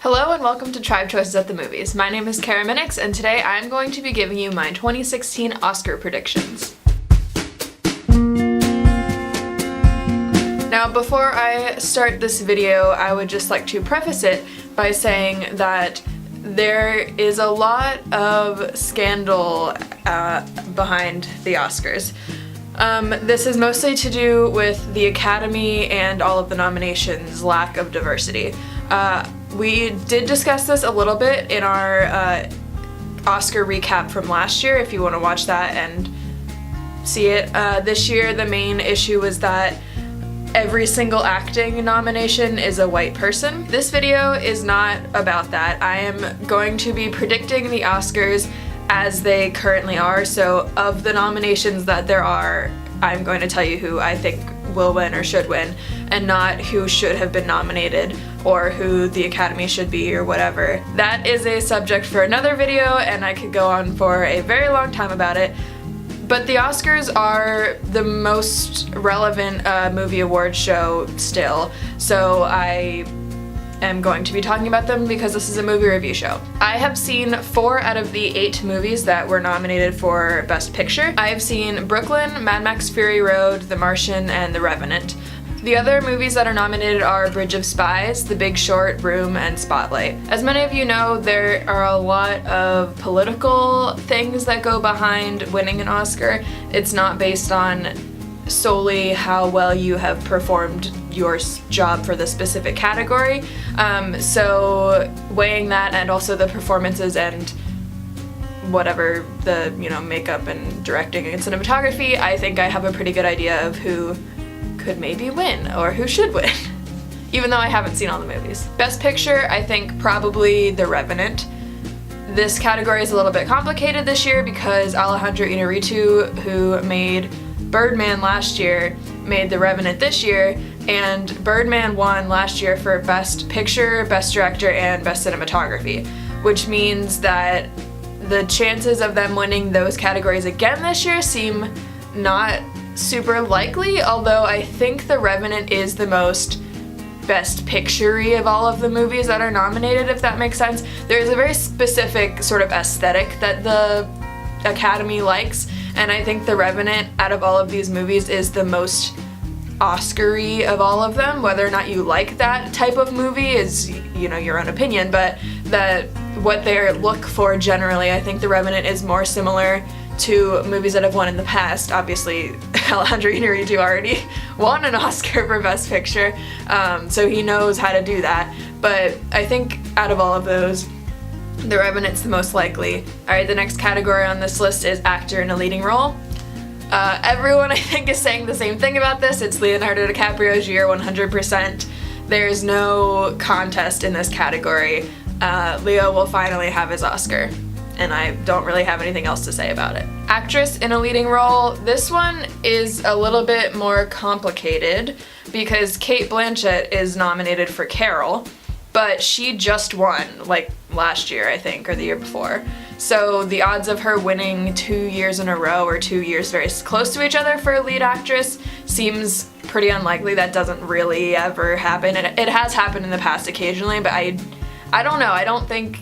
Hello and welcome to Tribe Choices at the Movies. My name is Kara Minix and today I'm going to be giving you my 2016 Oscar predictions. Now before I start this video, I would just like to preface it by saying that there is a lot of scandal behind the Oscars. This is mostly to do with the Academy and all of the nominations' lack of diversity. We did discuss this a little bit in our Oscar recap from last year, if you want to watch that and see it. This year the main issue was that every single acting nomination is a white person. This video is not about that. I am going to be predicting the Oscars as they currently are, so of the nominations that there are, I'm going to tell you who I think will win or should win, and not who should have been nominated or who the Academy should be or whatever. That is a subject for another video and I could go on for a very long time about it. But the Oscars are the most relevant movie awards show still, so I am going to be talking about them because this is a movie review show. I have seen 4 out of the 8 movies that were nominated for Best Picture. I have seen Brooklyn, Mad Max Fury Road, The Martian, and The Revenant. The other movies that are nominated are Bridge of Spies, The Big Short, Room, and Spotlight. As many of you know, there are a lot of political things that go behind winning an Oscar. It's not based on solely how well you have performed your job for the specific category. So weighing that and also the performances and whatever the makeup and directing and cinematography, I think I have a pretty good idea of who could maybe win or who should win, even though I haven't seen all the movies. Best Picture, I think probably The Revenant. This category is a little bit complicated this year because Alejandro Inarritu, who made Birdman last year, made The Revenant this year, and Birdman won last year for Best Picture, Best Director, and Best Cinematography, which means that the chances of them winning those categories again this year seem not super likely, although I think The Revenant is the most Best Picture-y of all of the movies that are nominated, if that makes sense. There's a very specific sort of aesthetic that the Academy likes, and I think The Revenant, out of all of these movies, is the most Oscar-y of all of them. Whether or not you like that type of movie is, your own opinion, but what they look for generally, I think The Revenant is more similar to movies that have won in the past. Obviously, Alejandro Inarritu already won an Oscar for Best Picture, so he knows how to do that. But I think out of all of those, The Revenant's the most likely. Alright, the next category on this list is Actor in a Leading Role. Everyone, I think, is saying the same thing about this. It's Leonardo DiCaprio's year 100%. There's no contest in this category. Leo will finally have his Oscar, and I don't really have anything else to say about it. Actress in a leading role, this one is a little bit more complicated because Cate Blanchett is nominated for Carol, but she just won, like last year I think, or the year before. So the odds of her winning 2 years in a row or 2 years very close to each other for a lead actress seems pretty unlikely. That doesn't really ever happen. It has happened in the past occasionally, but I don't know. I don't think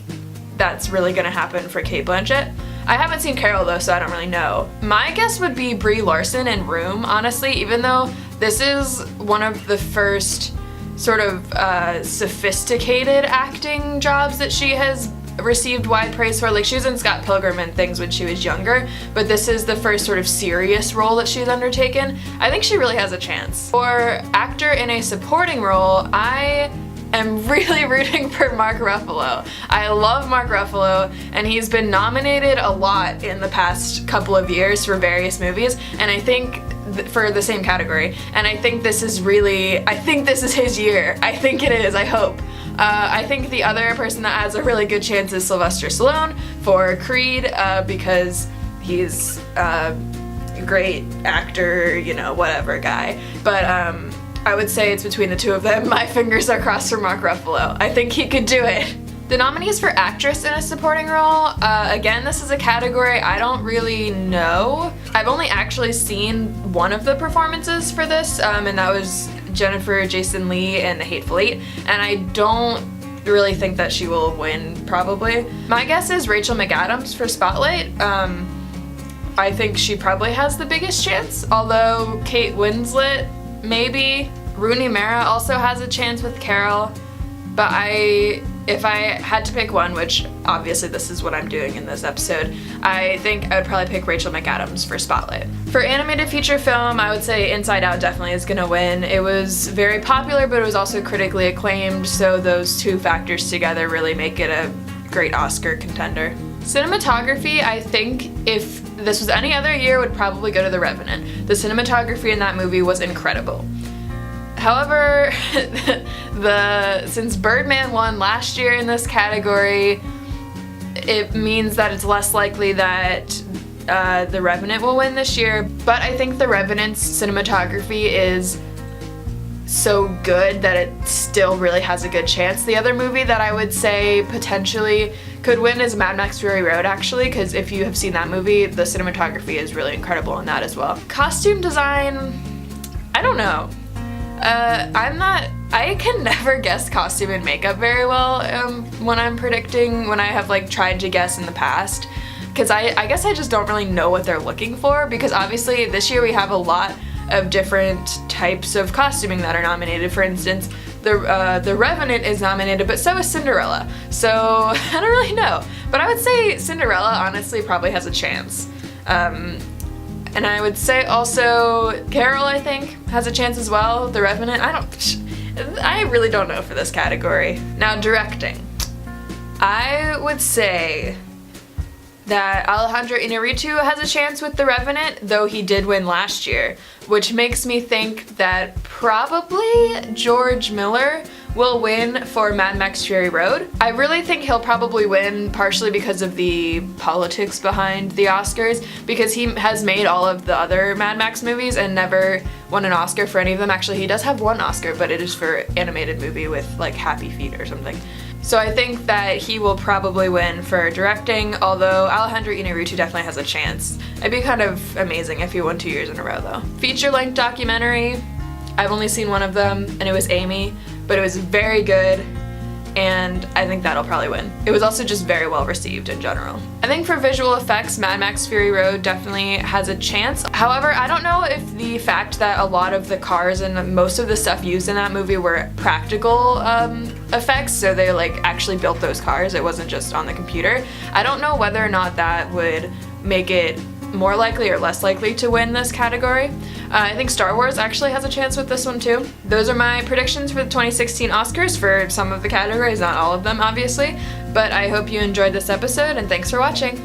that's really gonna happen for Cate Blanchett. I haven't seen Carol though, so I don't really know. My guess would be Brie Larson in Room, honestly, even though this is one of the first sort of sophisticated acting jobs that she has received wide praise for. Like, she was in Scott Pilgrim and things when she was younger, but this is the first sort of serious role that she's undertaken. I think she really has a chance. For actor in a supporting role, I am really rooting for Mark Ruffalo. I love Mark Ruffalo, and he's been nominated a lot in the past couple of years for various movies, and I think for the same category, and I think this is his year. I think it is, I hope. I think the other person that has a really good chance is Sylvester Stallone for Creed, because he's a great actor, whatever guy, but I would say it's between the two of them. My fingers are crossed for Mark Ruffalo. I think he could do it. The nominees for actress in a supporting role, again, this is a category I don't really know. I've only actually seen one of the performances for this, and that was Jennifer Jason Leigh in The Hateful Eight, and I don't really think that she will win, probably. My guess is Rachel McAdams for Spotlight. I think she probably has the biggest chance, although Kate Winslet, maybe. Rooney Mara also has a chance with Carol, but if I had to pick one, which obviously this is what I'm doing in this episode, I think I would probably pick Rachel McAdams for Spotlight. For animated feature film, I would say Inside Out definitely is gonna win. It was very popular, but it was also critically acclaimed, so those two factors together really make it a great Oscar contender. Cinematography, I think if this was any other year, would probably go to The Revenant. The cinematography in that movie was incredible. However, since Birdman won last year in this category, it means that it's less likely that The Revenant will win this year, but I think The Revenant's cinematography is so good that it still really has a good chance. The other movie that I would say potentially could win is Mad Max Fury Road, actually, because if you have seen that movie, the cinematography is really incredible in that as well. Costume design, I don't know. I can never guess costume and makeup very well when I'm predicting, when I have like tried to guess in the past, because I guess I just don't really know what they're looking for, because obviously this year we have a lot of different types of costuming that are nominated. For instance, the Revenant is nominated, but so is Cinderella. So I don't really know, but I would say Cinderella honestly probably has a chance. And I would say also Carol, I think, has a chance as well. The Revenant, I really don't know for this category. Now, directing. I would say that Alejandro Inarritu has a chance with The Revenant, though he did win last year, which makes me think that probably George Miller will win for Mad Max Fury Road. I really think he'll probably win partially because of the politics behind the Oscars, because he has made all of the other Mad Max movies and never won an Oscar for any of them. Actually, he does have one Oscar, but it is for animated movie with like Happy Feet or something. So I think that he will probably win for directing, although Alejandro Inarritu definitely has a chance. It'd be kind of amazing if he won 2 years in a row though. Feature-length documentary, I've only seen one of them, and it was Amy, but it was very good, and I think that'll probably win. It was also just very well received in general. I think for visual effects, Mad Max Fury Road definitely has a chance. However, I don't know if the fact that a lot of the cars and most of the stuff used in that movie were practical effects, so they like actually built those cars, it wasn't just on the computer. I don't know whether or not that would make it more likely or less likely to win this category. I think Star Wars actually has a chance with this one too. Those are my predictions for the 2016 Oscars for some of the categories, not all of them obviously, but I hope you enjoyed this episode and thanks for watching.